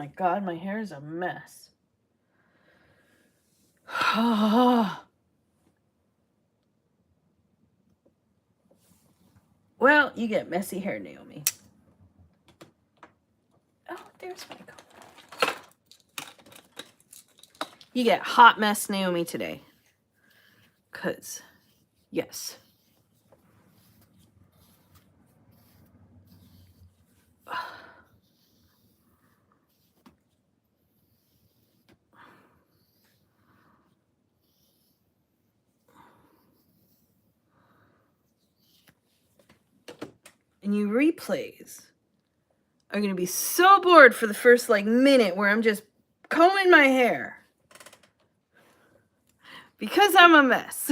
my God, my hair is a mess. Well, you get messy hair, Naomi. Oh, there's my comb. You get hot mess Naomi today. Because, yes. And you replays are going to be so bored for the first like minute where I'm just combing my hair. Because I'm a mess.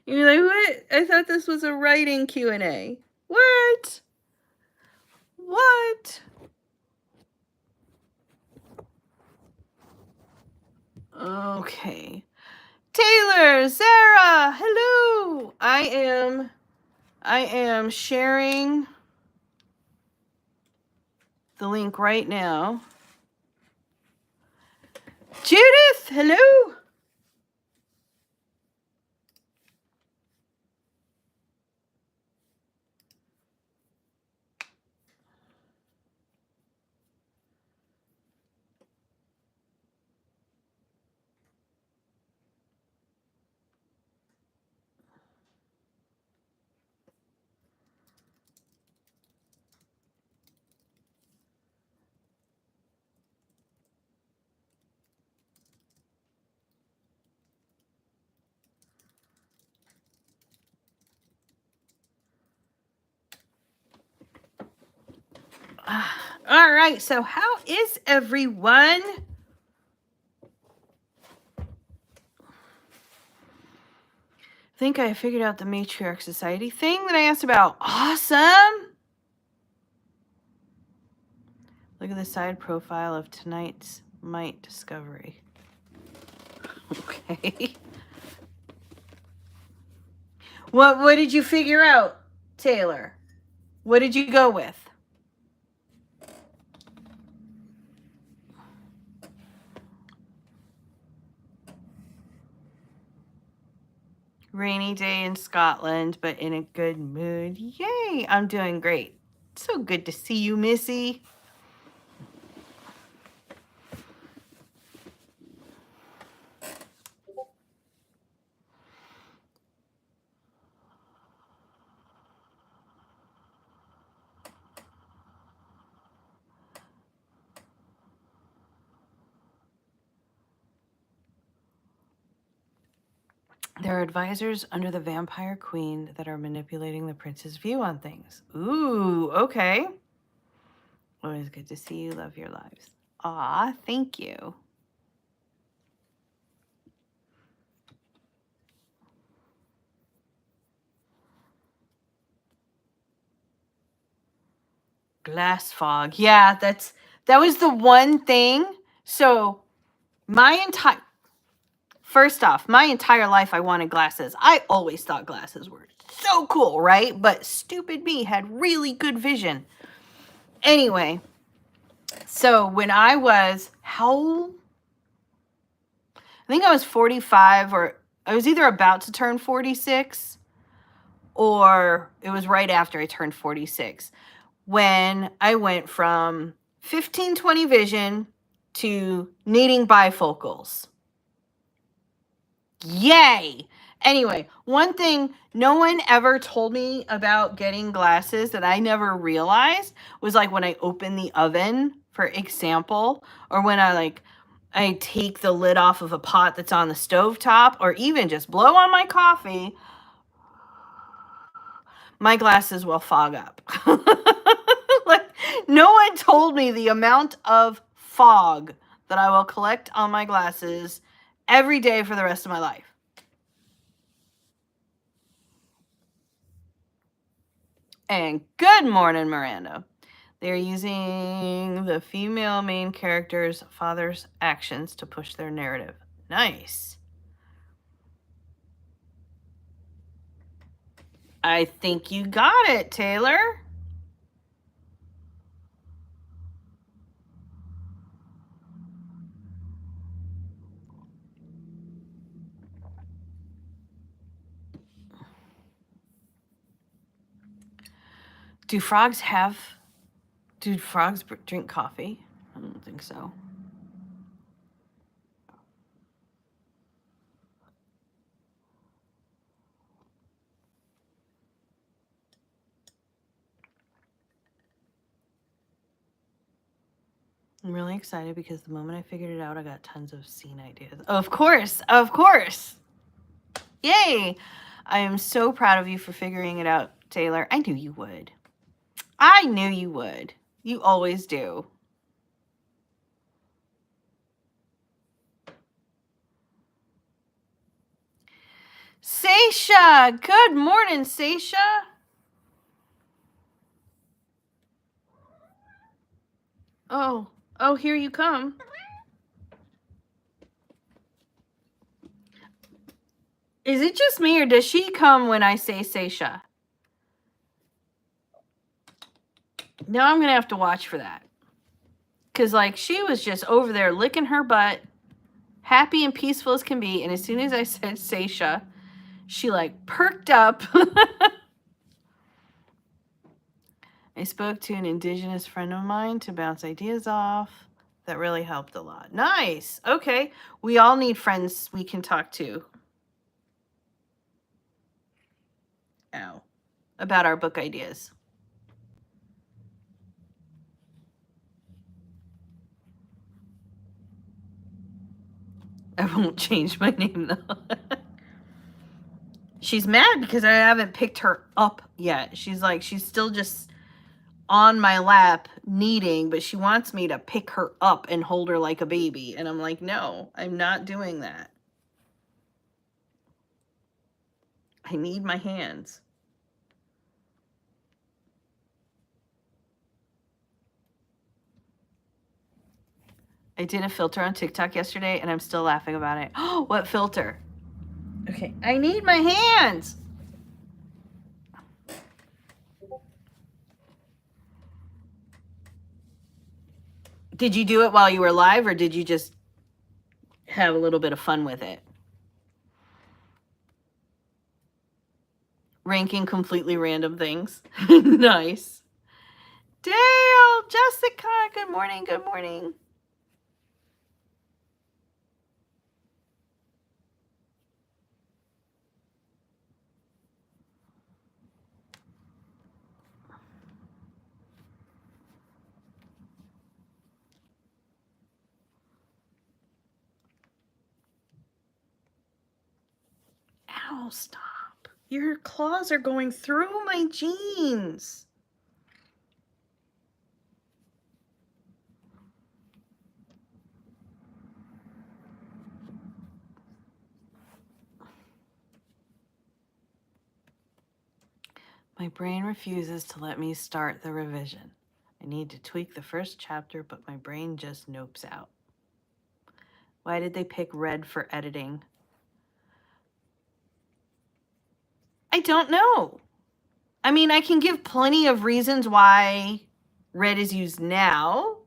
You're like, what? I thought this was a writing Q&A. What? What? Okay. Taylor, Sarah, hello. I am sharing the link right now. Judith, hello. All right, so how is everyone? I think I figured out the Matriarch Society thing that I asked about. Awesome! Look at the side profile of tonight's Might Discovery. Okay. What did you figure out, Taylor? What did you go with? Rainy day in Scotland, but in a good mood. Yay, I'm doing great. So good to see you, Missy. There are advisors under the Vampire Queen that are manipulating the prince's view on things. Ooh, okay. Always good to see you. Love your lives. Aw, thank you. Glass fog. Yeah, that was the one thing. So first off, my entire life I wanted glasses. I always thought glasses were so cool, right? But stupid me had really good vision. Anyway, so when I was I think I was 45, or I was either about to turn 46 or it was right after I turned 46 when I went from 15/20 vision to needing bifocals. Yay! Anyway, one thing no one ever told me about getting glasses that I never realized was like when I open the oven, for example, or when I take the lid off of a pot that's on the stovetop, or even just blow on my coffee, my glasses will fog up. Like, no one told me the amount of fog that I will collect on my glasses every day for the rest of my life. And good morning, Miranda. They're using the female main character's father's actions to push their narrative. Nice. I think you got it, Taylor. Do frogs drink coffee? I don't think so. I'm really excited because the moment I figured it out, I got tons of scene ideas. Of course, of course. Yay. I am so proud of you for figuring it out, Taylor. I knew you would. I knew you would. You always do. Seisha, good morning, Seisha. Oh, here you come. Is it just me or does she come when I say Seisha? Now I'm going to have to watch for that. Because, like, she was just over there licking her butt, happy and peaceful as can be. And as soon as I said Seisha, she, like, perked up. I spoke to an indigenous friend of mine to bounce ideas off. That really helped a lot. Nice. Okay. We all need friends we can talk to. Ow. About our book ideas. I won't change my name, though. She's mad because I haven't picked her up yet. She's still just on my lap kneading, but she wants me to pick her up and hold her like a baby. And I'm like, no, I'm not doing that. I need my hands. I did a filter on TikTok yesterday and I'm still laughing about it. Oh, what filter? Okay, I need my hands. Did you do it while you were live or did you just have a little bit of fun with it? Ranking completely random things. Nice. Dale, Jessica, good morning, good morning. Ow, stop. Your claws are going through my jeans. My brain refuses to let me start the revision. I need to tweak the first chapter, but my brain just nopes out. Why did they pick red for editing? I don't know. I mean, I can give plenty of reasons why red is used now.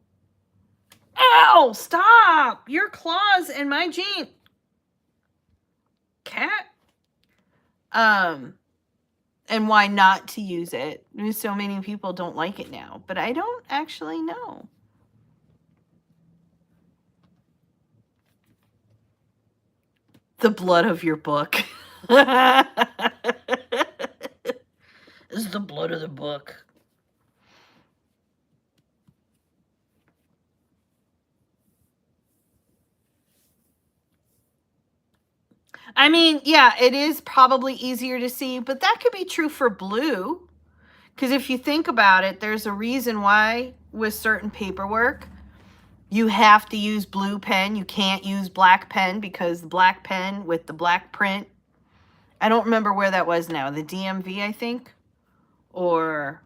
Ow! Stop! Your claws and my jean. Cat. And why not to use it. So many people don't like it now, but I don't actually know. The blood of your book. This is the blood of the book. I mean, yeah, it is probably easier to see, but that could be true for blue. Because if you think about it, there's a reason why with certain paperwork, you have to use blue pen. You can't use black pen because the black pen with the black print, I don't remember where that was now. The DMV, I think, or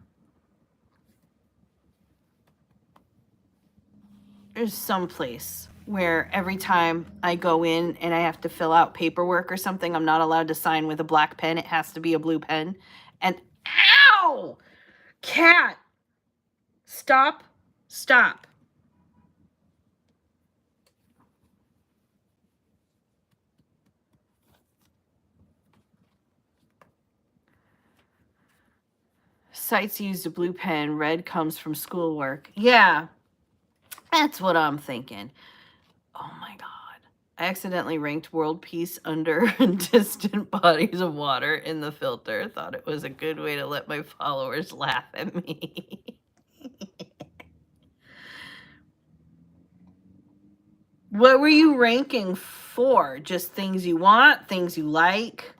there's some place where every time I go in and I have to fill out paperwork or something, I'm not allowed to sign with a black pen. It has to be a blue pen. And ow! Cat! Stop. Stop. Sites used a blue pen. Red comes from schoolwork. Yeah, that's what I'm thinking. Oh my God. I accidentally ranked world peace under distant bodies of water in the filter. Thought it was a good way to let my followers laugh at me. What were you ranking for? Just things you want, things you like,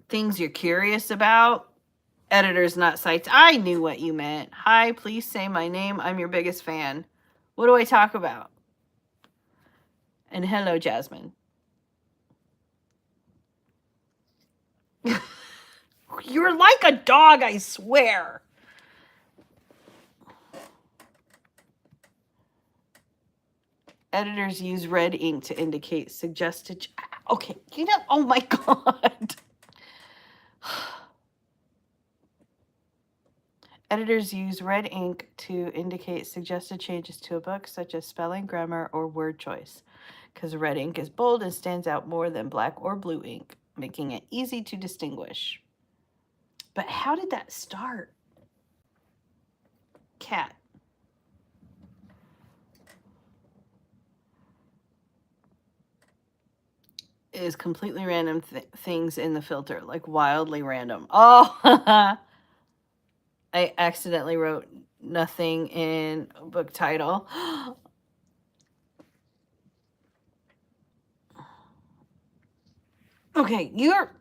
things you're curious about? Editors, not sites. I knew what you meant. Hi, please say my name. I'm your biggest fan. What do I talk about? And hello, Jasmine. You're like a dog, I swear. Editors use red ink to indicate suggested. Okay, you know, oh my God. Editors use red ink to indicate suggested changes to a book, such as spelling, grammar, or word choice, because red ink is bold and stands out more than black or blue ink, making it easy to distinguish. But how did that start? Cat. Is completely random things in the filter, like wildly random. Oh, I accidentally wrote nothing in a book title. Okay, you're...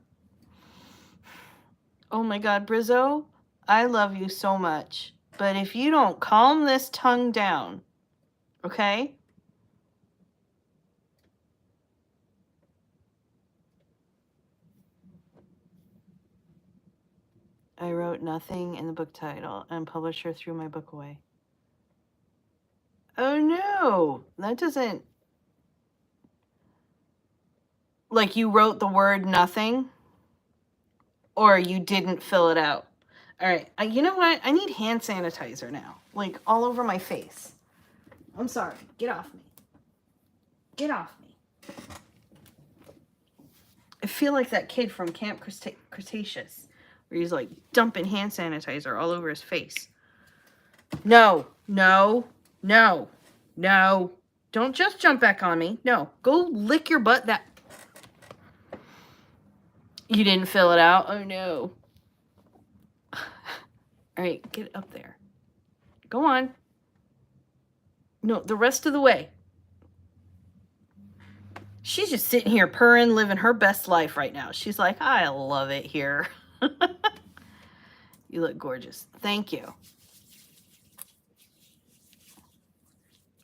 Oh my God, Brizzo, I love you so much. But if you don't calm this tongue down, okay? I wrote nothing in the book title and publisher threw my book away. Oh no, that doesn't... Like you wrote the word nothing? Or you didn't fill it out? All right, you know what? I need hand sanitizer now. Like all over my face. I'm sorry. Get off me. Get off me. I feel like that kid from Camp Cretaceous, where he's like dumping hand sanitizer all over his face. No, no, no, no. Don't just jump back on me. No, go lick your butt. That you didn't fill it out. Oh no. All right, get up there. Go on. No, the rest of the way. She's just sitting here purring, living her best life right now. She's like, I love it here. You look gorgeous. Thank you.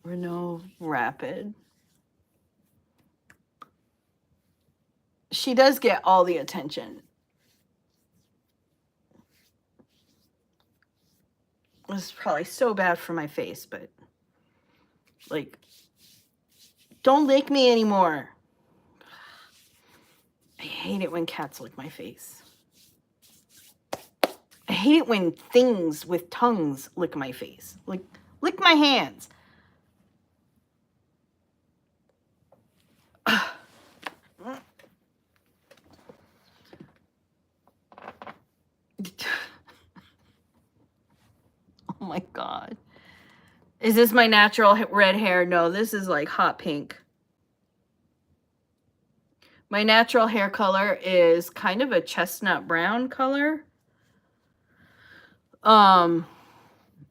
Renault Rapid. She does get all the attention. This is probably so bad for my face, but like, don't lick me anymore. I hate it when cats lick my face. I hate it when things with tongues lick my face. Like, lick my hands. Oh my God. Is this my natural red hair? No, this is like hot pink. My natural hair color is kind of a chestnut brown color.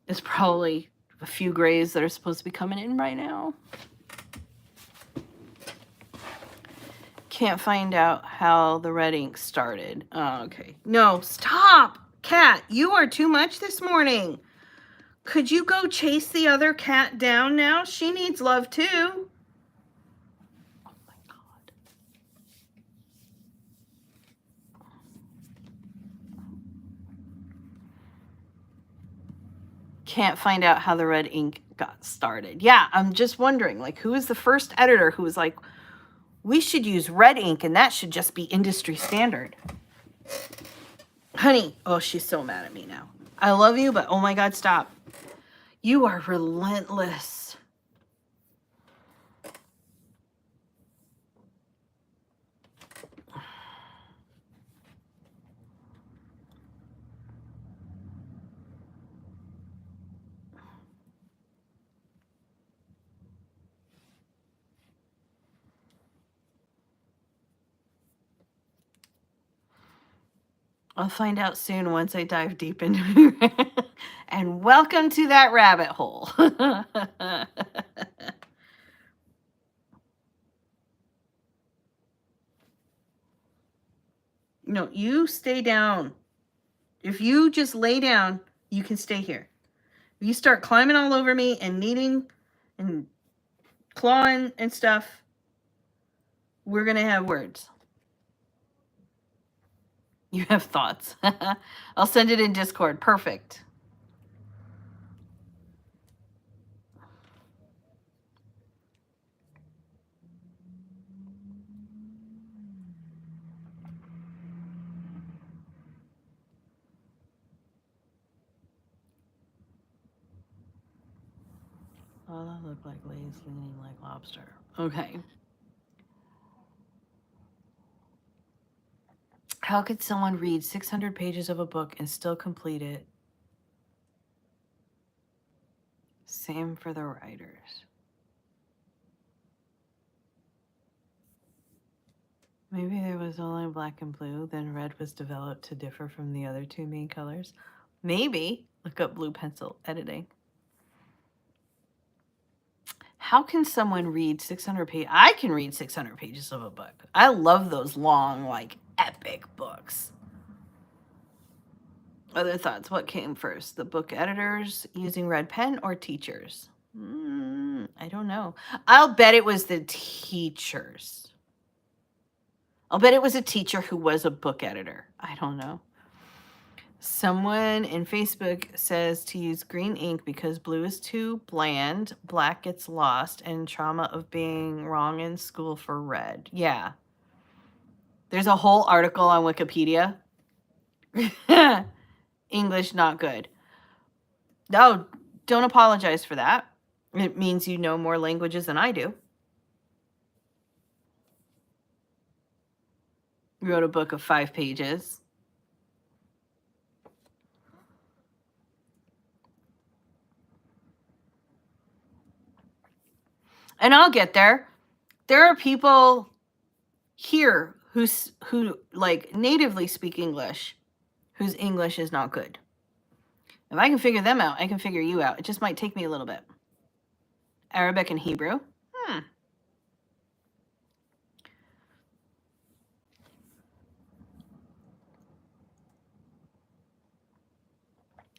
It's probably a few grays that are supposed to be coming in right now. Can't find out how the red ink started. Oh, okay. No, stop! Cat, you are too much this morning. Could you go chase the other cat down now? She needs love too. Oh my God. Can't find out how the red ink got started. Yeah, I'm just wondering, like, who is the first editor who was like, we should use red ink and that should just be industry standard. Honey, oh, she's so mad at me now. I love you, but oh my God, stop. You are relentless. I'll find out soon once I dive deep into it. And welcome to that rabbit hole. No, you stay down. If you just lay down, you can stay here. If you start climbing all over me and kneading and clawing and stuff, we're going to have words. You have thoughts. I'll send it in Discord. Perfect. Oh, that looked like Lay's leaning like lobster. Okay. How could someone read 600 pages of a book and still complete it? Same for the writers. Maybe there was only black and blue, then red was developed to differ from the other two main colors. Maybe. Look up blue pencil editing. How can someone read 600 pages? I can read 600 pages of a book. I love those long, like, epic books. Other thoughts? What came first? The book editors using red pen or teachers? I don't know. I'll bet it was the teachers. I'll bet it was a teacher who was a book editor. I don't know. Someone in Facebook says to use green ink because blue is too bland, black gets lost, and trauma of being wrong in school for red. Yeah. There's a whole article on Wikipedia. English not good. No, don't apologize for that. It means you know more languages than I do. Wrote a book of 5 pages. And I'll get there. There are people here who like natively speak English whose English is not good. If I can figure them out, I can figure you out. It just might take me a little bit. Arabic and Hebrew.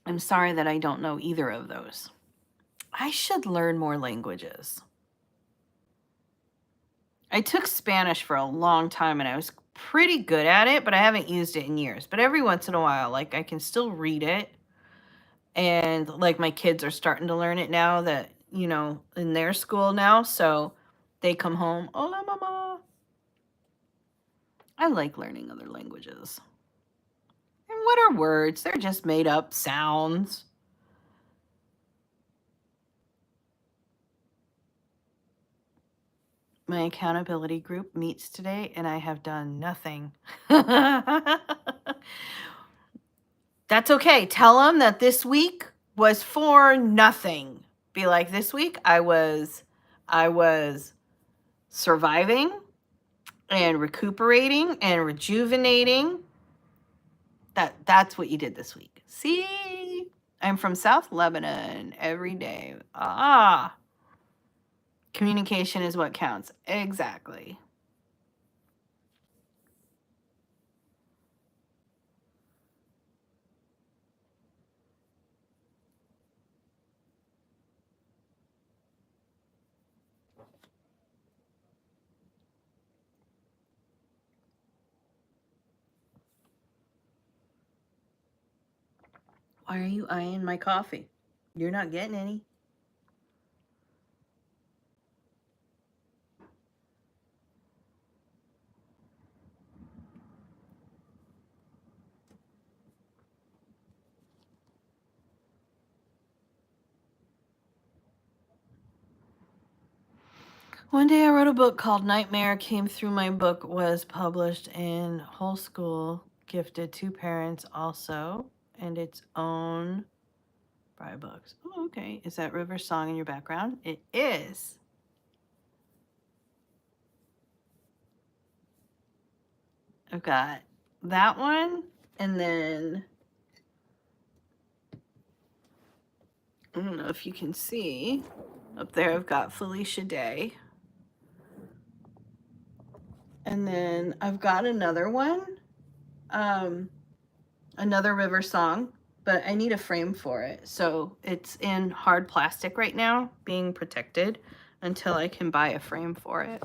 I'm sorry that I don't know either of those. I should learn more languages. I took Spanish for a long time and I was pretty good at it, but I haven't used it in years. But every once in a while, like I can still read it. And like my kids are starting to learn it now that, you know, in their school now. So they come home, hola mama. I like learning other languages. And what are words? They're just made up sounds. My accountability group meets today and I have done nothing. That's okay. Tell them that this week was for nothing. Be like, this week I was surviving and recuperating and rejuvenating. That's what you did this week. See? I'm from South Lebanon every day. Communication is what counts. Exactly. Why are you eyeing my coffee? You're not getting any. One day I wrote a book called Nightmare Came Through. My book was published in Whole School, gifted to parents also, and its own by books. Oh, okay. Is that River Song in your background? It is. I've got that one And then, I don't know if you can see, up there I've got Felicia Day. And then I've got another one, another river song, but I need a frame for it. So it's in hard plastic right now, being protected until I can buy a frame for it.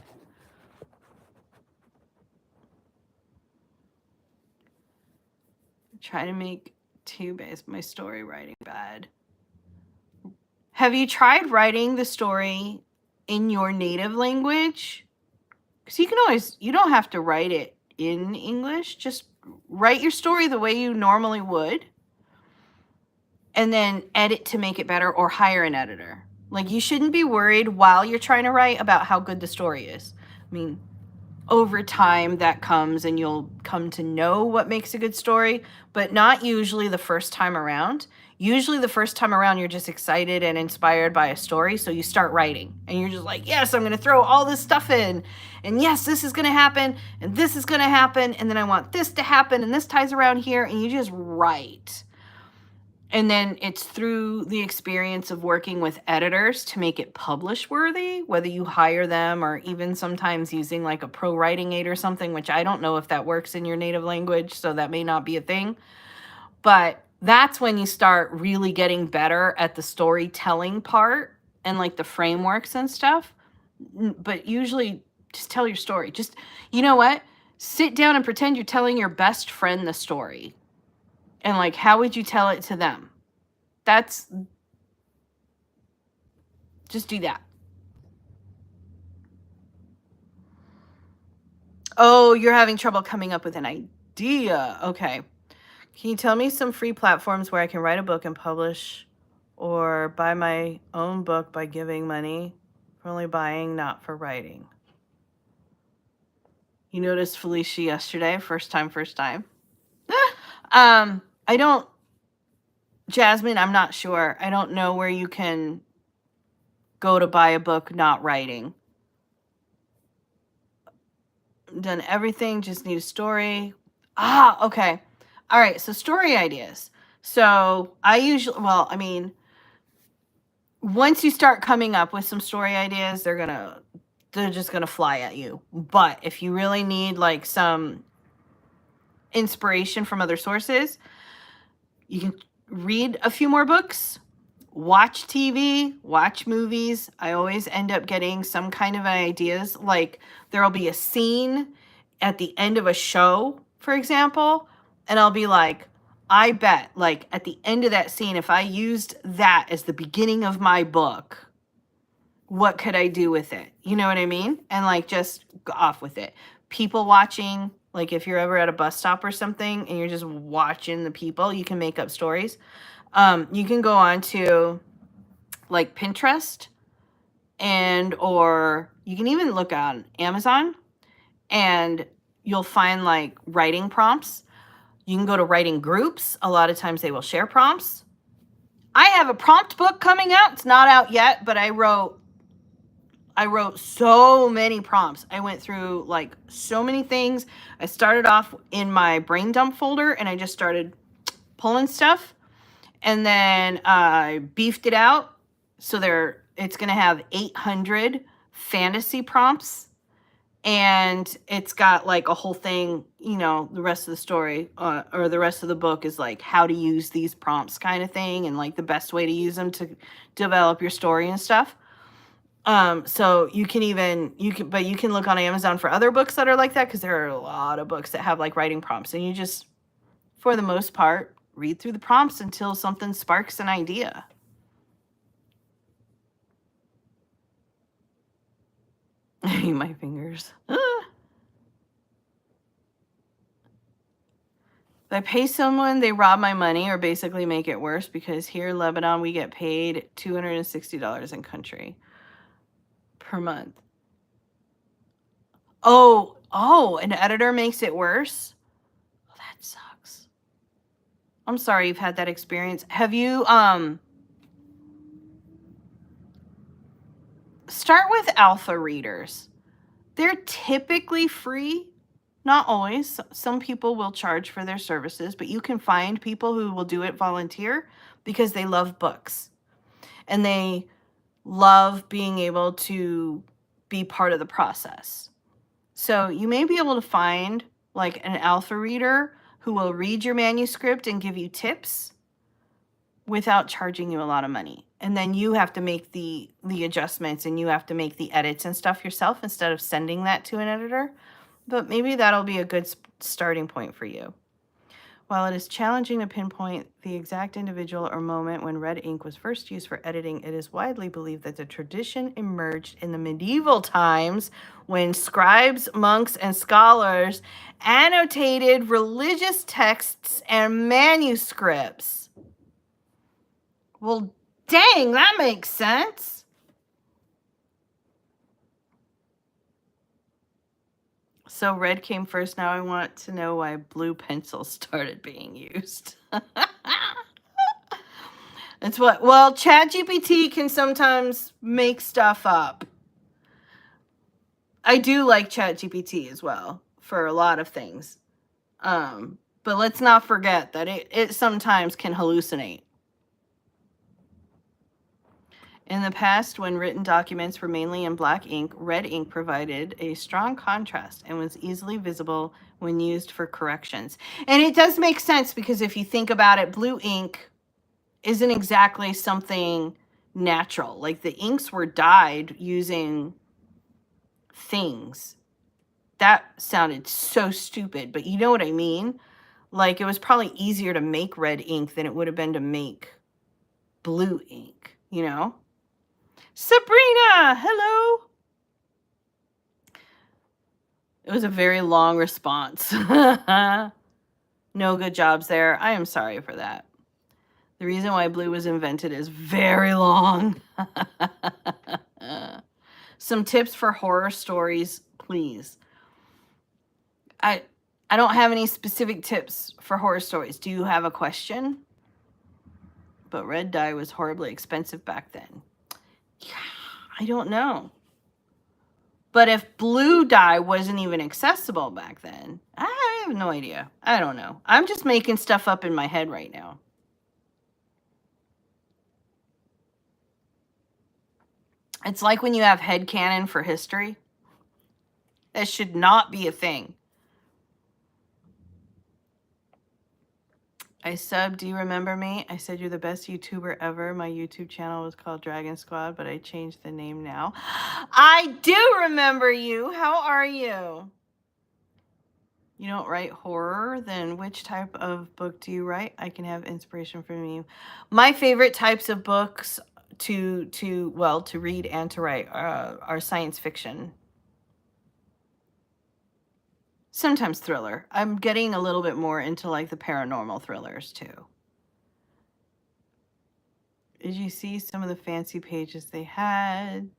Try to make my story writing bad. Have you tried writing the story in your native language? Because you don't have to write it in English. Just write your story the way you normally would, and then edit to make it better, or hire an editor. Like, you shouldn't be worried while you're trying to write about how good the story is. I mean, over time that comes and you'll come to know what makes a good story, but not usually the first time around. Usually the first time around you're just excited and inspired by a story, so you start writing and you're just like, yes, I'm going to throw all this stuff in, and yes, this is going to happen, and this is going to happen, and then I want this to happen, and this ties around here, and you just write. And then it's through the experience of working with editors to make it publish worthy, whether you hire them or even sometimes using like a pro writing aid or something, which I don't know if that works in your native language, so that may not be a thing. But that's when you start really getting better at the storytelling part and like the frameworks and stuff. But usually just tell your story. Just, you know what? Sit down and pretend you're telling your best friend the story. And like, how would you tell it to them? Just do that. Oh, you're having trouble coming up with an idea. Okay. Can you tell me some free platforms where I can write a book and publish, or buy my own book by giving money for only buying, not for writing? You noticed Felicia yesterday, first time. Jasmine, I'm not sure. I don't know where you can go to buy a book not writing. Done everything, just need a story. Okay. All right, so story ideas. So I usually, once you start coming up with some story ideas, they're just gonna fly at you. But if you really need like some inspiration from other sources, you can read a few more books, watch TV, watch movies. I always end up getting some kind of ideas. Like, there'll be a scene at the end of a show, for example, and I'll be like, I bet, like, at the end of that scene, if I used that as the beginning of my book, what could I do with it? You know what I mean? And like, just go off with it. People watching, like if you're ever at a bus stop or something and you're just watching the people, you can make up stories. You can go on to like Pinterest, or you can even look on Amazon, and you'll find like writing prompts. You can go to writing groups. A lot of times they will share prompts. I have a prompt book coming out. It's not out yet, but I wrote so many prompts. I went through like so many things. I started off in my brain dump folder and I just started pulling stuff. And then I beefed it out. So it's going to have 800 fantasy prompts. And it's got like a whole thing, the rest of the story or the rest of the book is like how to use these prompts kind of thing, and like the best way to use them to develop your story and stuff. So you can look on Amazon for other books that are like that, because there are a lot of books that have like writing prompts, and you just, for the most part, read through the prompts until something sparks an idea. My fingers. If I pay someone, they rob my money or basically make it worse, because here in Lebanon, we get paid $260 in country per month. Oh, an editor makes it worse? Well, that sucks. I'm sorry you've had that experience. Have you, start with alpha readers. They're typically free. Not always. Some people will charge for their services, but you can find people who will do it volunteer because they love books and they love being able to be part of the process. So you may be able to find like an alpha reader who will read your manuscript and give you tips without charging you a lot of money. And then you have to make the adjustments and you have to make the edits and stuff yourself instead of sending that to an editor. But maybe that'll be a good starting point for you. While it is challenging to pinpoint the exact individual or moment when red ink was first used for editing, it is widely believed that the tradition emerged in the medieval times when scribes, monks, and scholars annotated religious texts and manuscripts. Well, dang, that makes sense. So red came first. Now I want to know why blue pencils started being used. It's what, well, ChatGPT can sometimes make stuff up. I do like ChatGPT as well for a lot of things. But let's not forget that it sometimes can hallucinate. In the past, when written documents were mainly in black ink, red ink provided a strong contrast and was easily visible when used for corrections. And it does make sense because if you think about it, blue ink isn't exactly something natural. Like the inks were dyed using things. That sounded so stupid, but you know what I mean? Like it was probably easier to make red ink than it would have been to make blue ink, you know? Sabrina, hello. It was a very long response. No good jobs there. I am sorry for that. The reason why blue was invented is very long. Some tips for horror stories, please. I don't have any specific tips for horror stories. Do you have a question? But red dye was horribly expensive back then. Yeah, I don't know. But if blue dye wasn't even accessible back then, I have no idea. I don't know. I'm just making stuff up in my head right now. It's like when you have headcanon for history. That should not be a thing. I subbed. Do you remember me? I said you're the best YouTuber ever. My YouTube channel was called Dragon Squad, but I changed the name now. I do remember you. How are you? You don't write horror? Then which type of book do you write? I can have inspiration from you. My favorite types of books to read and to write are science fiction. Sometimes thriller. I'm getting a little bit more into like the paranormal thrillers too. Did you see some of the fancy pages they had?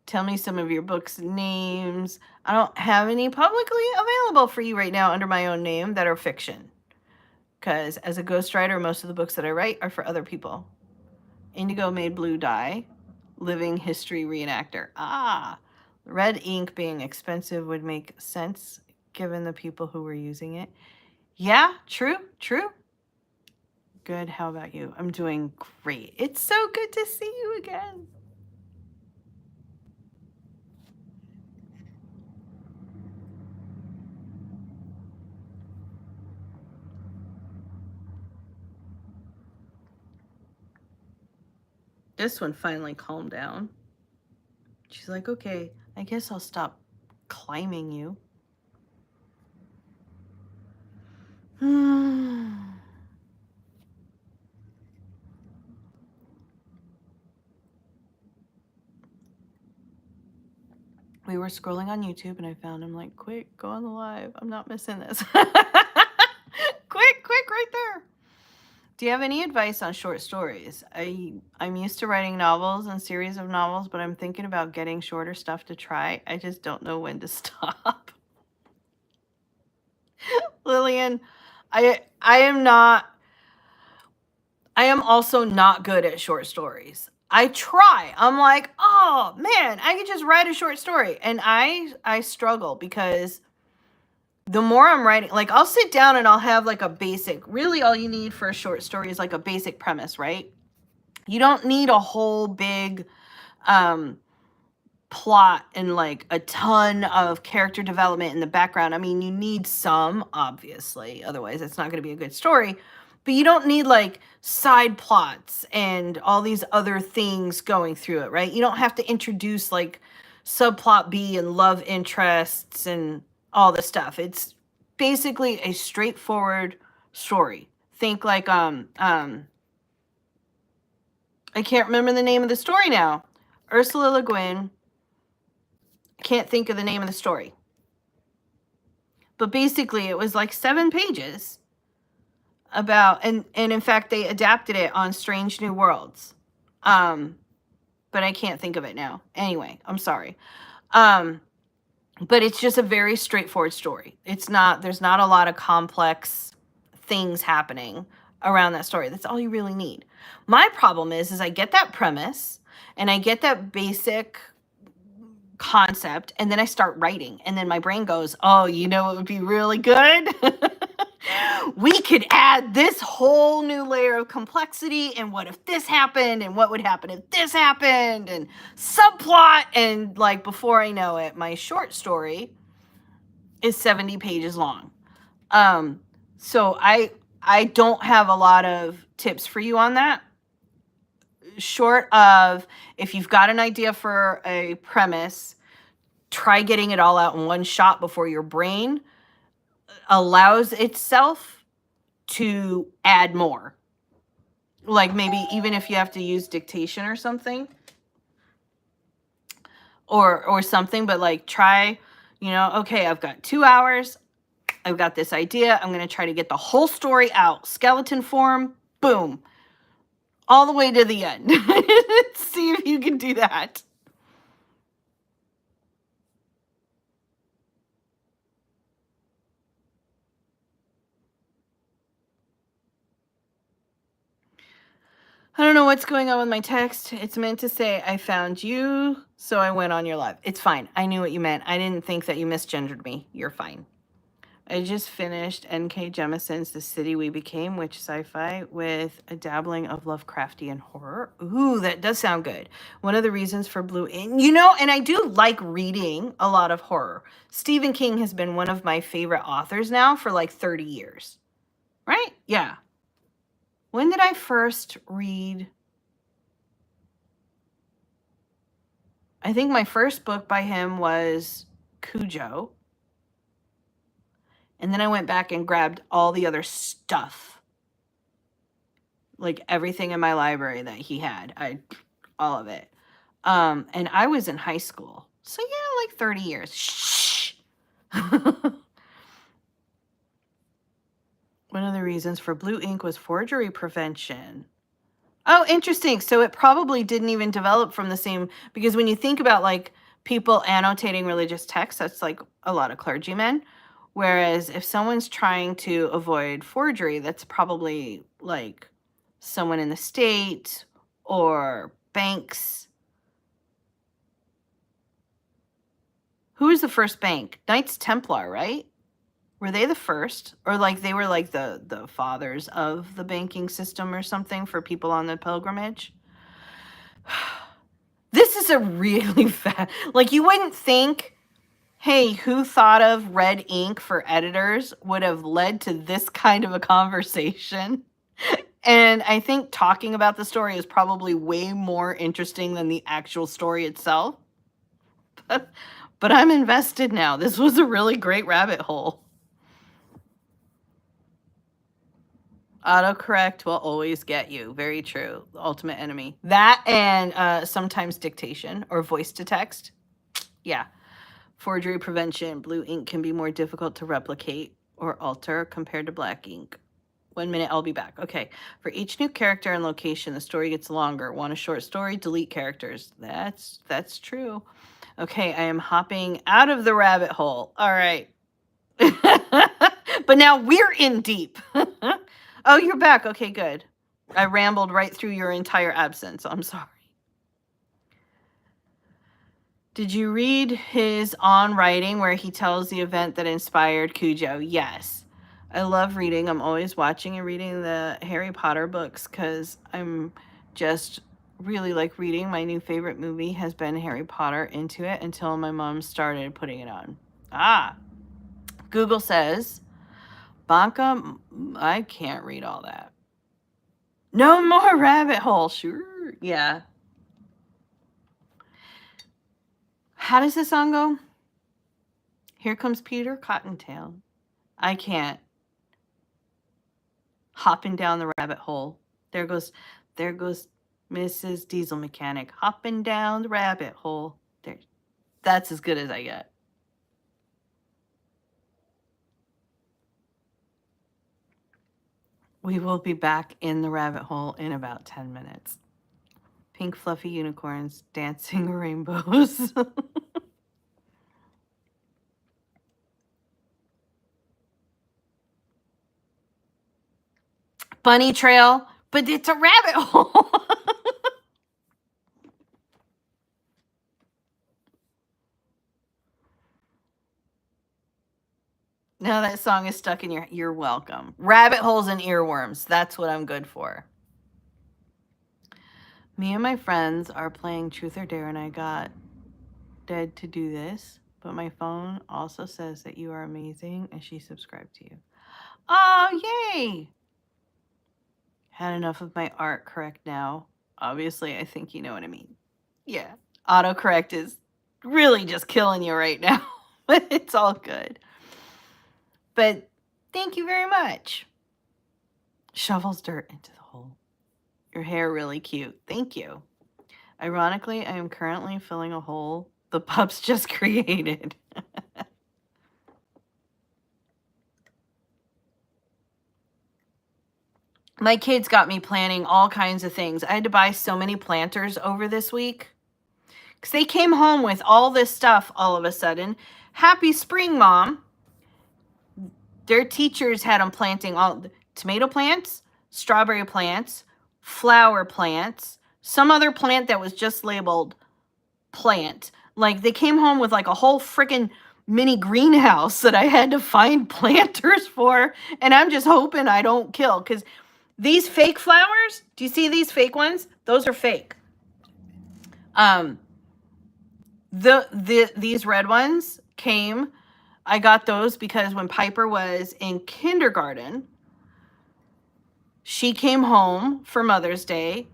Tell me some of your books' names. I don't have any publicly available for you right now under my own name that are fiction. Because as a ghostwriter, most of the books that I write are for other people. Indigo made blue dye. Living history reenactor. Ah, red ink being expensive would make sense given the people who were using it. Yeah, true. Good. How about you? I'm doing great. It's so good to see you again. This one finally calmed down. She's like, okay, I guess I'll stop climbing you. We were scrolling on YouTube and I found him like, quick, go on the live. I'm not missing this. Quick, right there. Do you have any advice on short stories? I'm used to writing novels and series of novels, but I'm thinking about getting shorter stuff to try. I just don't know when to stop. Lillian, I am also not good at short stories. I try. I'm like, oh man, I could just write a short story. And I struggle because the more I'm writing, like I'll sit down and I'll have like a basic, really all you need for a short story is like a basic premise, right? You don't need a whole big plot and like a ton of character development in the background. I mean, you need some, obviously, otherwise it's not going to be a good story. But you don't need like side plots and all these other things going through it, right? You don't have to introduce like subplot B and love interests and all this stuff. It's basically a straightforward story. Think like I can't remember the name of the story now. Ursula Le Guin. I can't think of the name of the story. But basically it was like 7 pages about, and in fact they adapted it on Strange New Worlds. But I can't think of it now. Anyway, I'm sorry. But it's just a very straightforward story. There's not a lot of complex things happening around that story. That's all you really need. My problem is I get that premise and I get that basic concept and then I start writing and then my brain goes, oh, you know, it would be really good. We could add this whole new layer of complexity, and what if this happened, and what would happen if this happened, and subplot, and like before I know it, my short story is 70 pages long. So I don't have a lot of tips for you on that. Short of, if you've got an idea for a premise, try getting it all out in one shot before your brain allows itself to add more. Like maybe even if you have to use dictation or something, or something, but like try, you know, okay, I've got 2 hours. I've got this idea. I'm going to try to get the whole story out. Skeleton form, boom. All the way to the end. See if you can do that. I don't know what's going on with my text. It's meant to say, I found you, so I went on your live. It's fine. I knew what you meant. I didn't think that you misgendered me. You're fine. I just finished N.K. Jemisin's The City We Became, which sci-fi with a dabbling of Lovecraftian horror. Ooh, that does sound good. One of the reasons for Blue Ink, you know, and I do like reading a lot of horror. Stephen King has been one of my favorite authors now for like 30 years. Right? Yeah. When did I first read? I think my first book by him was Cujo. And then I went back and grabbed all the other stuff. Like everything in my library that he had. All of it. And I was in high school. So yeah, like 30 years. Shh. One of the reasons for Blue Ink was forgery prevention. Oh, interesting. So it probably didn't even develop from the same, because when you think about like people annotating religious texts, that's like a lot of clergymen. Whereas if someone's trying to avoid forgery, that's probably like someone in the state or banks. Who was the first bank? Knights Templar, right? Were they the first? Or like they were like the fathers of the banking system or something for people on the pilgrimage? This is a really like you wouldn't think, hey, who thought of red ink for editors would have led to this kind of a conversation. And I think talking about the story is probably way more interesting than the actual story itself. But I'm invested now. This was a really great rabbit hole. Autocorrect will always get you. Very true. The ultimate enemy. That and sometimes dictation or voice to text. Yeah. Forgery prevention. Blue ink can be more difficult to replicate or alter compared to black ink. 1 minute, I'll be back. Okay. For each new character and location, the story gets longer. Want a short story? Delete characters. That's true. Okay, I am hopping out of the rabbit hole. All right. But now we're in deep. Oh, you're back. Okay, good. I rambled right through your entire absence. I'm sorry. Did you read his On Writing where he tells the event that inspired Cujo? Yes. I love reading. I'm always watching and reading the Harry Potter books because I'm just really like reading. My new favorite movie has been Harry Potter into it until my mom started putting it on. Google says, Banca, I can't read all that. No more rabbit hole. Sure. Yeah. How does this song go? Here comes Peter Cottontail. I can't. Hopping down the rabbit hole. There goes Mrs. Diesel Mechanic hopping down the rabbit hole. There. That's as good as I get. We will be back in the rabbit hole in about 10 minutes. Pink fluffy unicorns dancing rainbows. Bunny trail, but it's a rabbit hole. Now that song is stuck in your... You're welcome. Rabbit holes and earworms. That's what I'm good for. Me and my friends are playing Truth or Dare, and I got Dead to do this, but my phone also says that you are amazing and she subscribed to you. Oh, yay! Had enough of my art correct now. Obviously, I think you know what I mean. Yeah. Autocorrect is really just killing you right now, but it's all good. But thank you very much. Shovels dirt into the hole. Your hair really cute. Thank you. Ironically, I am currently filling a hole the pups just created. My kids got me planning all kinds of things. I had to buy so many planters over this week because they came home with all this stuff all of a sudden. Happy spring, Mom. Their teachers had them planting all tomato plants, strawberry plants, flower plants, some other plant that was just labeled plant. Like they came home with like a whole freaking mini greenhouse that I had to find planters for. And I'm just hoping I don't kill because these fake flowers, do you see these fake ones? Those are fake. These red ones came, I got those because when Piper was in kindergarten, she came home for Mother's Day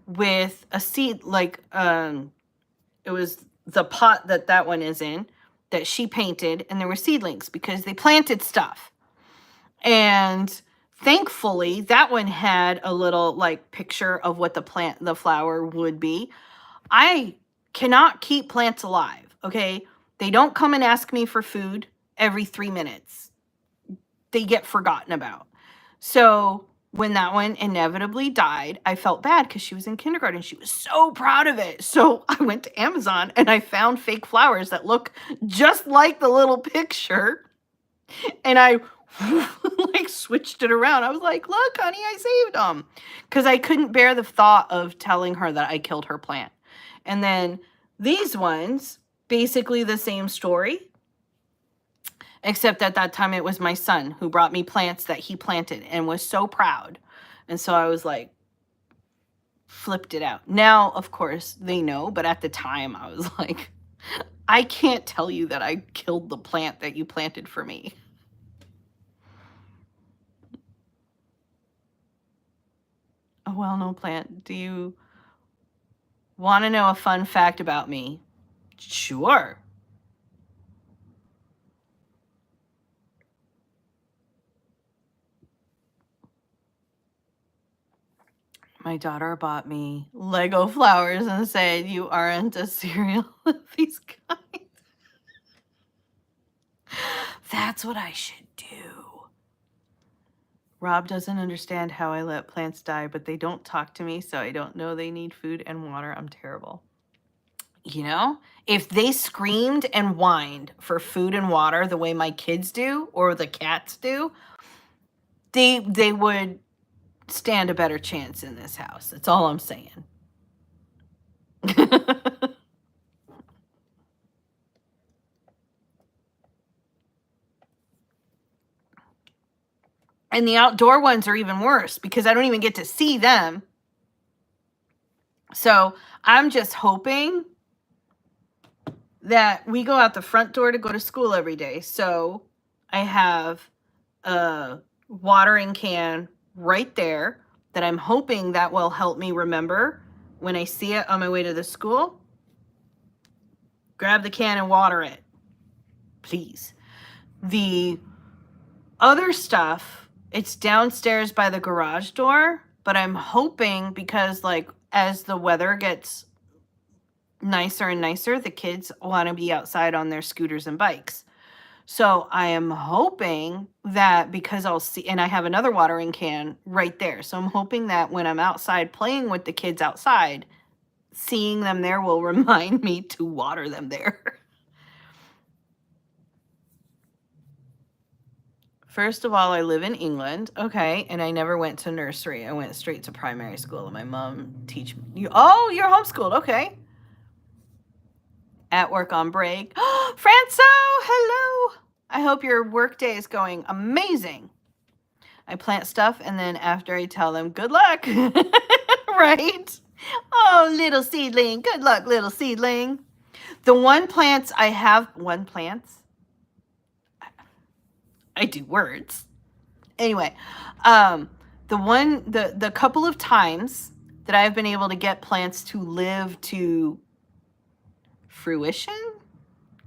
with a seed, like, it was the pot that one is in that she painted, and there were seedlings because they planted stuff. And thankfully, that one had a little like picture of what the flower would be. I cannot keep plants alive, okay? They don't come and ask me for food every 3 minutes. They get forgotten about. So when that one inevitably died, I felt bad because she was in kindergarten. She was so proud of it. So I went to Amazon and I found fake flowers that look just like the little picture. And I like switched it around. I was like, look, honey, I saved them. Because I couldn't bear the thought of telling her that I killed her plant. And then these ones, basically the same story. Except at that time, it was my son who brought me plants that he planted and was so proud. And so I was like, flipped it out. Now, of course, they know. But at the time, I was like, I can't tell you that I killed the plant that you planted for me. A well-known plant. Do you want to know a fun fact about me? Sure. My daughter bought me Lego flowers and said, you aren't a cereal with these guys. That's what I should do. Rob doesn't understand how I let plants die, but they don't talk to me, so I don't know they need food and water. I'm terrible. You know, if they screamed and whined for food and water the way my kids do or the cats do, they would stand a better chance in this house. That's all I'm saying. And the outdoor ones are even worse because I don't even get to see them. So I'm just hoping that we go out the front door to go to school every day. So I have a watering can right there that I'm hoping that will help me remember when I see it on my way to the school. Grab the can and water it, please. The other stuff, it's downstairs by the garage door, but I'm hoping because like as the weather gets nicer and nicer, the kids want to be outside on their scooters and bikes. So I am hoping that because I'll see, and I have another watering can right there. So I'm hoping that when I'm outside playing with the kids outside, seeing them there will remind me to water them there. First of all, I live in England. Okay. And I never went to nursery. I went straight to primary school. And my mom teach you. Oh, you're homeschooled. Okay. At work on break. Franco, hello. I hope your work day is going amazing. I plant stuff and then after I tell them good luck. Right? Oh, little seedling. Good luck, little seedling. The plants I have, plants? I do words. Anyway, the couple of times that I've been able to get plants to live to fruition,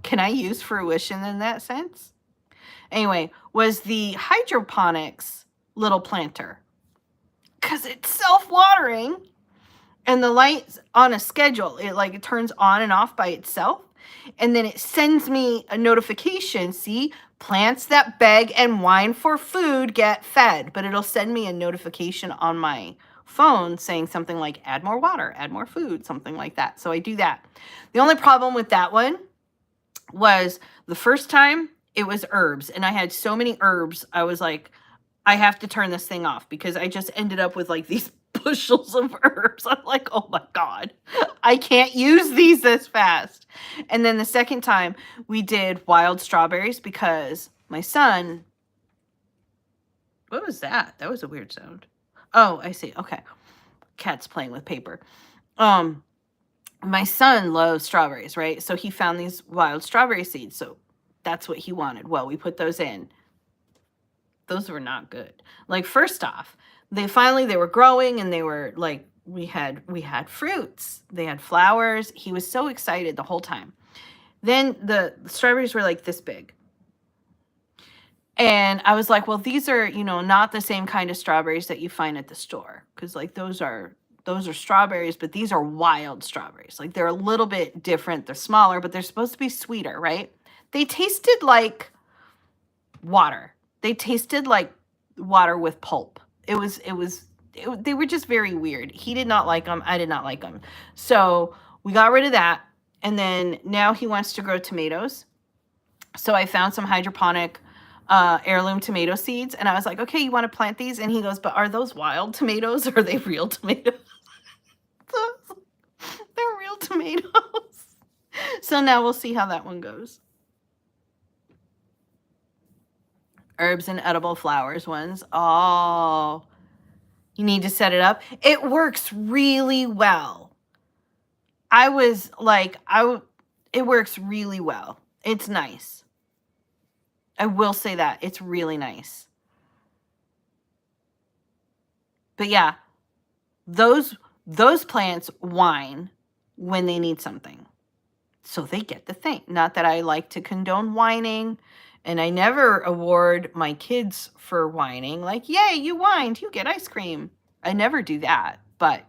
can I use fruition in that sense? Anyway, was the hydroponics little planter. Because it's self-watering and the light's on a schedule. It turns on and off by itself. And then it sends me a notification. See, plants that beg and whine for food get fed. But it'll send me a notification on my phone saying something like add more water, add more food, something like that. So I do that. The only problem with that one was the first time it was herbs. And I had so many herbs. I was like, I have to turn this thing off because I just ended up with like these bushels of herbs. I'm like, oh my God, I can't use these this fast. And then the second time we did wild strawberries because my son, what was that? That was a weird sound. Oh, I see. Okay. Cat's playing with paper. My son loves strawberries, right? So he found these wild strawberry seeds. So that's what he wanted. Well, we put those in. Those were not good. Like, first off, they were growing and they were like, we had fruits, they had flowers. He was so excited the whole time. Then the strawberries were like this big. And I was like, well, these are, not the same kind of strawberries that you find at the store. Cause like those are strawberries, but these are wild strawberries. Like they're a little bit different. They're smaller, but they're supposed to be sweeter, right? They tasted like water. They tasted like water with pulp. They were just very weird. He did not like them. I did not like them. So we got rid of that. And then now he wants to grow tomatoes. So I found some hydroponic heirloom tomato seeds. And I was like, okay, you want to plant these? And he goes, but are those wild tomatoes or are they real tomatoes? They're real tomatoes. So now we'll see how that one goes. Herbs and edible flowers ones. Oh, you need to set it up. It works really well. It works really well. It's nice. I will say that. It's really nice. But yeah, those plants whine when they need something. So they get the thing. Not that I like to condone whining. And I never award my kids for whining. Like, yay, you whined, you get ice cream. I never do that. But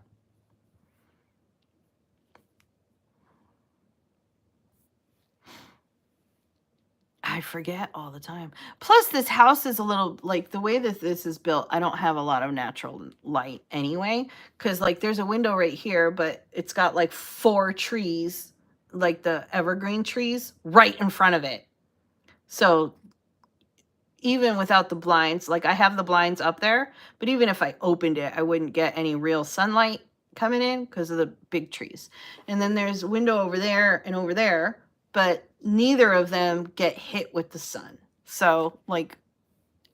I forget all the time. Plus, this house is a little, like, the way that this is built, I don't have a lot of natural light anyway. Because, like, there's a window right here, but it's got, like, 4 trees, like the evergreen trees, right in front of it. So even without the blinds, like I have the blinds up there, but even if I opened it, I wouldn't get any real sunlight coming in because of the big trees. And then there's a window over there and over there, but neither of them get hit with the sun. So like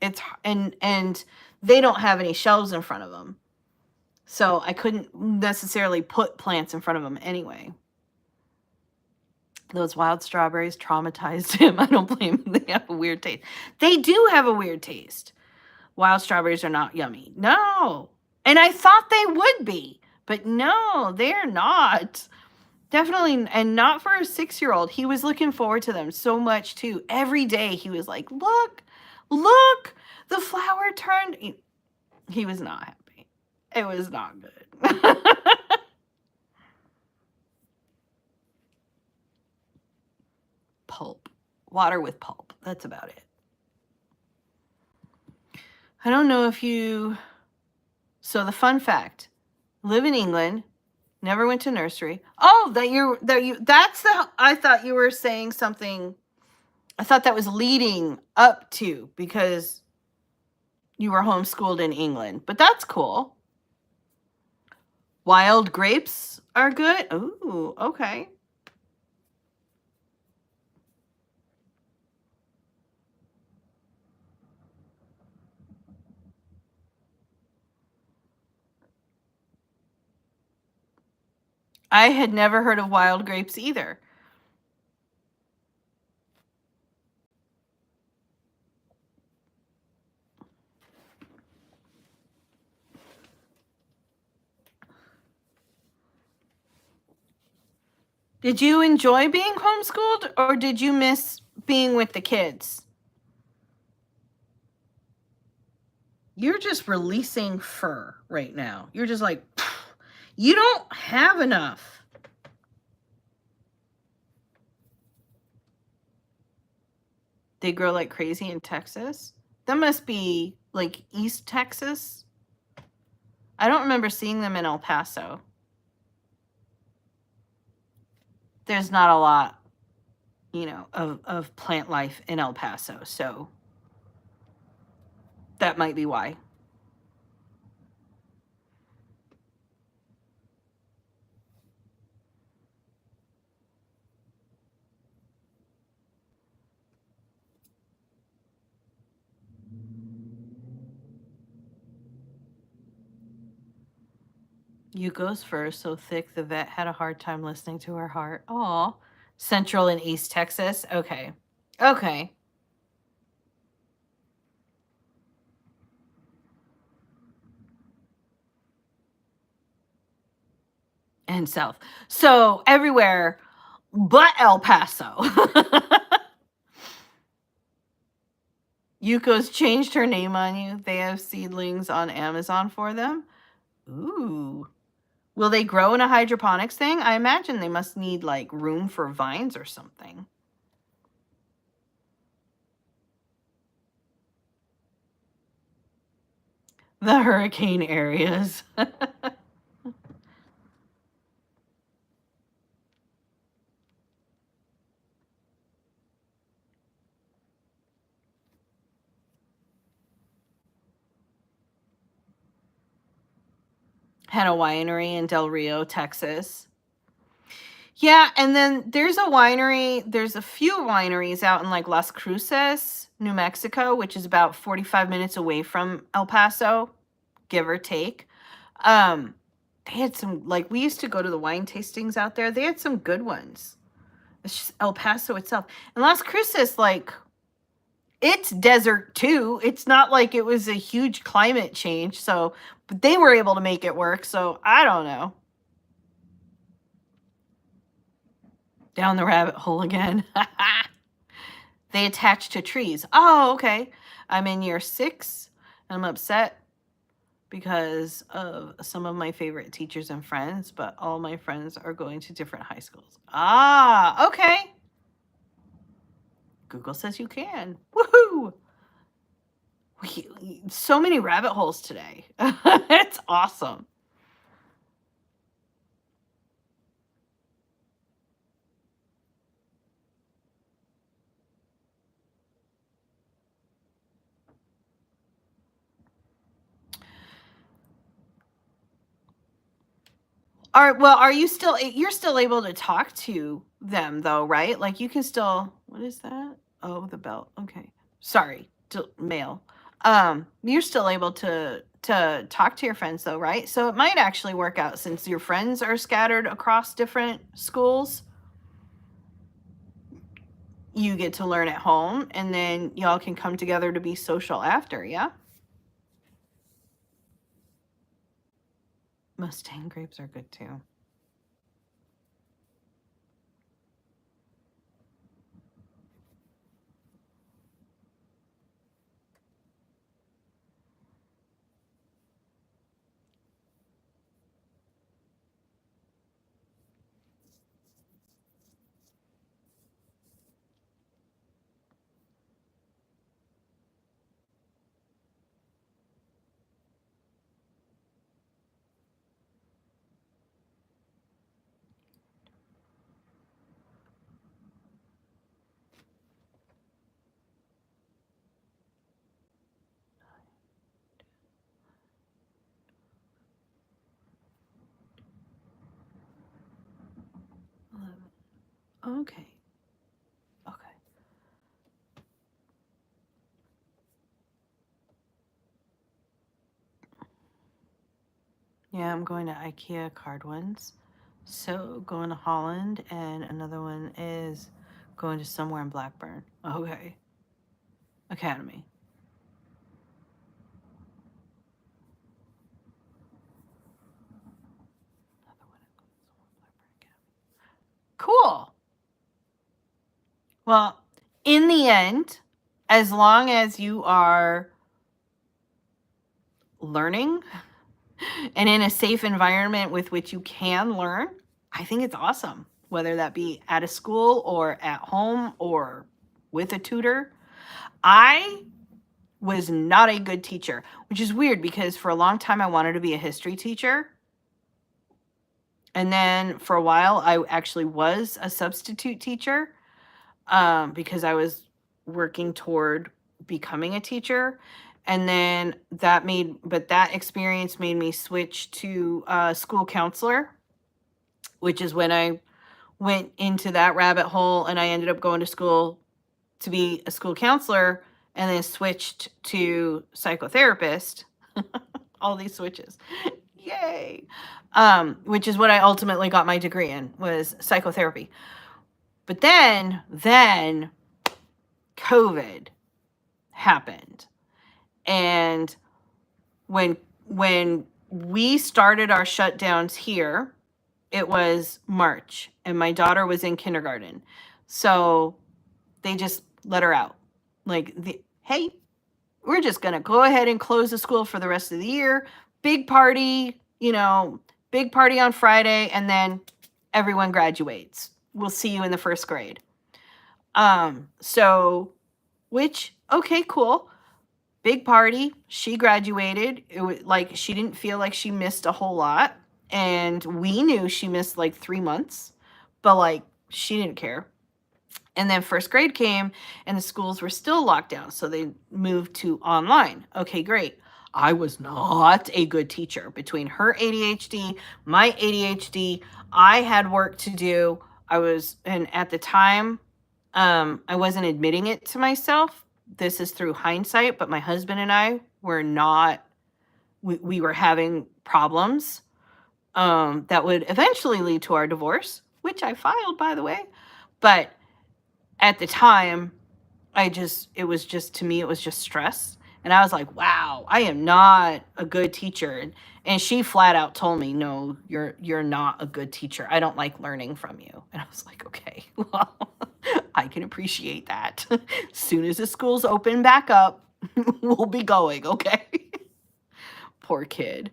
And they don't have any shelves in front of them. So I couldn't necessarily put plants in front of them anyway. Those wild strawberries traumatized him. I don't blame him. They have a weird taste. They do have a weird taste. Wild strawberries are not yummy. No. And I thought they would be, but no, they're not. Definitely, and not for a 6-year-old. He was looking forward to them so much too. Every day he was like, look, the flower turned. He was not happy. It was not good. Pulp. Water with pulp. That's about it. I don't know if you... So the fun fact, live in England, never went to nursery. Oh, that's the... I thought you were saying something... I thought that was leading up to, because you were homeschooled in England. But that's cool. Wild grapes are good? Ooh, okay. I had never heard of wild grapes either. Did you enjoy being homeschooled, or did you miss being with the kids? You're just releasing fur right now. You're just like, you don't have enough. They grow like crazy in Texas. That must be like East Texas. I don't remember seeing them in El Paso. There's not a lot, of plant life in El Paso, so that might be why. Yuko's fur so thick the vet had a hard time listening to her heart. Aw. Central and East Texas. Okay. Okay. And South. So everywhere but El Paso. Yuko's changed her name on you. They have seedlings on Amazon for them. Ooh. Will they grow in a hydroponics thing? I imagine they must need like room for vines or something. The hurricane areas. Had a winery in Del Rio, Texas. Yeah, and then there's a few wineries out in like Las Cruces, New Mexico, which is about 45 minutes away from El Paso, give or take. They had some, like, we used to go to the wine tastings out there. They had some good ones. It's just El Paso itself. And Las Cruces, like, it's desert too. It's not like it was a huge climate change. So, but they were able to make it work. So I don't know. Down the rabbit hole again. They attach to trees. Oh, okay. I'm in year 6. I'm upset because of some of my favorite teachers and friends, but all my friends are going to different high schools. Ah, okay. Google says you can. Woohoo! So many rabbit holes today. It's awesome. Are you still, you're still able to talk to them though, right? Like you can still, what is that? Oh, the bell. Okay. Sorry, mail. You're still able to talk to your friends though, right? So it might actually work out since your friends are scattered across different schools. You get to learn at home, and then y'all can come together to be social after, yeah? Mustang grapes are good too. Okay. Okay. Yeah, I'm going to IKEA card ones. So going to Holland, and another one is going to somewhere in Blackburn. Okay. Academy. Another one is going to somewhere in Blackburn Academy. Cool. Well, in the end, as long as you are learning and in a safe environment with which you can learn, I think it's awesome. Whether that be at a school or at home or with a tutor. I was not a good teacher, which is weird because for a long time I wanted to be a history teacher. And then for a while I actually was a substitute teacher because I was working toward becoming a teacher. And then that experience made me switch to school counselor, which is when I went into that rabbit hole, and I ended up going to school to be a school counselor and then switched to psychotherapist. All these switches. Yay. Which is what I ultimately got my degree in, was psychotherapy. But then COVID happened. And when we started our shutdowns here, it was March, and my daughter was in kindergarten. So they just let her out. Like, hey, we're just going to go ahead and close the school for the rest of the year. Big party, big party on Friday, and then everyone graduates. We'll see you in the first grade. Okay, cool. Big party. She graduated. It was like she didn't feel like she missed a whole lot. And we knew she missed like 3 months, but like she didn't care. And then first grade came and the schools were still locked down. So they moved to online. Okay, great. I was not a good teacher. Between her ADHD, my ADHD, I had work to do. And at the time, I wasn't admitting it to myself. This is through hindsight, but my husband and I were not, we were having problems that would eventually lead to our divorce, which I filed, by the way. But at the time, it was just stress. And I was like, wow, I am not a good teacher. And she flat out told me, no, you're not a good teacher. I don't like learning from you. And I was like, okay, well, I can appreciate that. As soon as the schools open back up, we'll be going, okay? Poor kid.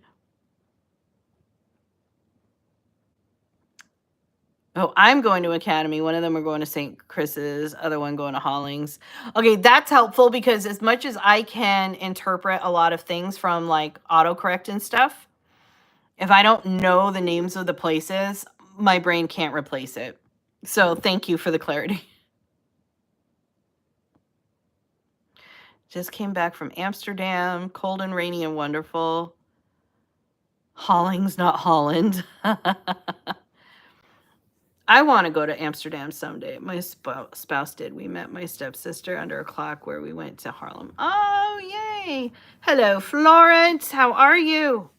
Oh, I'm going to Academy. One of them are going to St. Chris's, other one going to Hollings. Okay, that's helpful because as much as I can interpret a lot of things from like autocorrect and stuff, if I don't know the names of the places, my brain can't replace it. So thank you for the clarity. Just came back from Amsterdam, cold and rainy and wonderful. Hollings, not Holland. I want to go to Amsterdam someday. My spouse did. We met my stepsister under a clock where we went to Harlem. Oh, yay. Hello, Florence. How are you?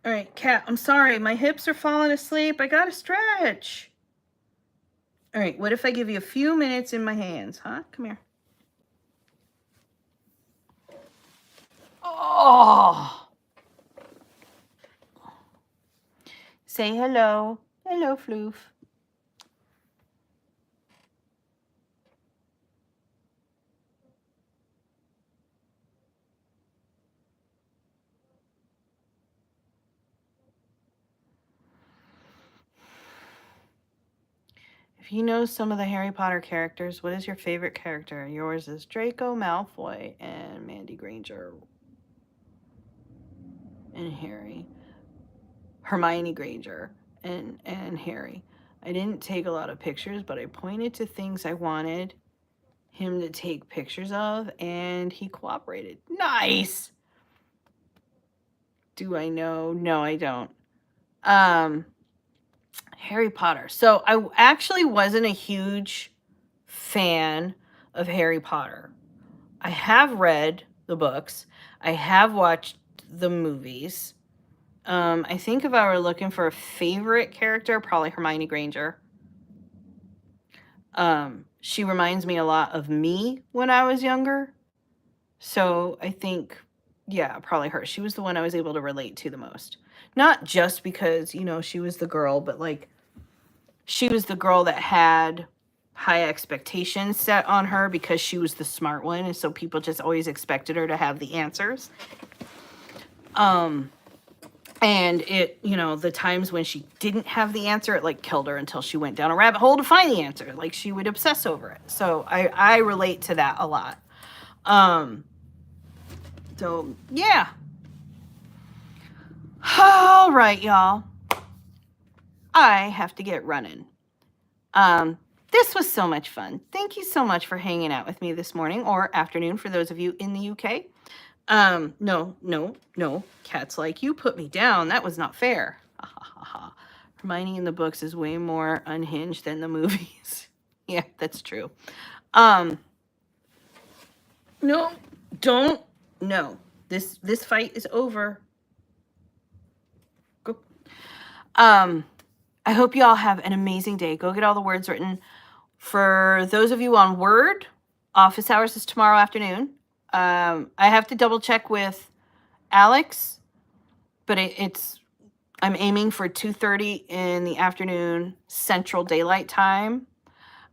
All right, Kat, I'm sorry. My hips are falling asleep. I got to stretch. All right, what if I give you a few minutes in my hands, huh? Come here. Oh. Say hello. Hello, Floof. If you know some of the Harry Potter characters, what is your favorite character? Yours is Draco Malfoy and Mandy Granger and Harry. Hermione Granger and Harry. I didn't take a lot of pictures, but I pointed to things I wanted him to take pictures of, and he cooperated. Nice! Do I know? No, I don't. Harry Potter. So I actually wasn't a huge fan of Harry Potter. I have read the books. I have watched the movies. I think if I were looking for a favorite character, probably Hermione Granger. She reminds me a lot of me when I was younger. So I think, yeah, probably her. She was the one I was able to relate to the most. Not just because, you know, she was the girl, but like she was the girl that had high expectations set on her because she was the smart one. And so people just always expected her to have the answers. And it, you know, the times when she didn't have the answer, it like killed her until she went down a rabbit hole to find the answer. Like she would obsess over it. So I relate to that a lot. So yeah. All right, y'all. I have to get running. This was so much fun. Thank you so much for hanging out with me this morning or afternoon for those of you in the UK. No. Cats like, you put me down. That was not fair. Ha ha ha. Hermione in the books is way more unhinged than the movies. Yeah, that's true. No, don't. No. This fight is over. Go. I hope you all have an amazing day. Go get all the words written. For those of you on Word, office hours is tomorrow afternoon. I have to double check with Alex, but I'm aiming for 2:30 in the afternoon Central Daylight Time.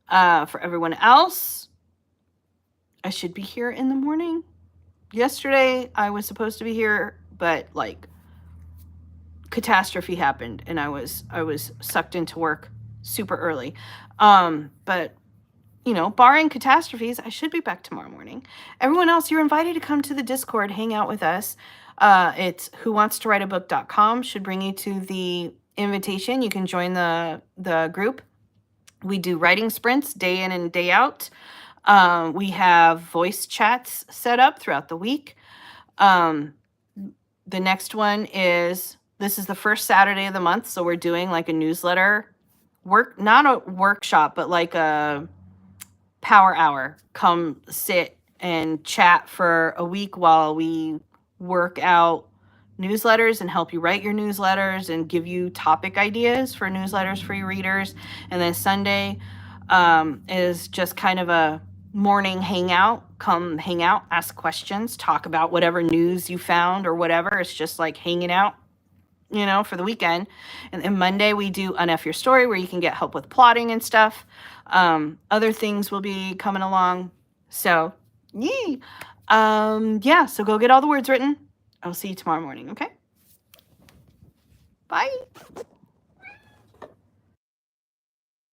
For everyone else, I should be here in the morning. Yesterday, I was supposed to be here, but like catastrophe happened and I was sucked into work super early. But you know, barring catastrophes, I should be back tomorrow morning. Everyone else, you're invited to come to the Discord, hang out with us. It's whowantstowriteabook.com should bring you to the invitation. You can join the group. We do writing sprints day in and day out. We have voice chats set up throughout the week. The next one is, this is the first Saturday of the month, so we're doing like a newsletter not a workshop, but like a power hour. Come sit and chat for a week while we work out newsletters and help you write your newsletters and give you topic ideas for newsletters for your readers. And then Sunday is just kind of a morning hangout. Come hang out, ask questions, talk about whatever news you found or whatever. It's just like hanging out, you know, for the weekend. And then Monday we do Uneff Your Story, where you can get help with plotting and stuff. Other things will be coming along. So, yay. Yeah, so go get all the words written. I'll see you tomorrow morning, okay? Bye.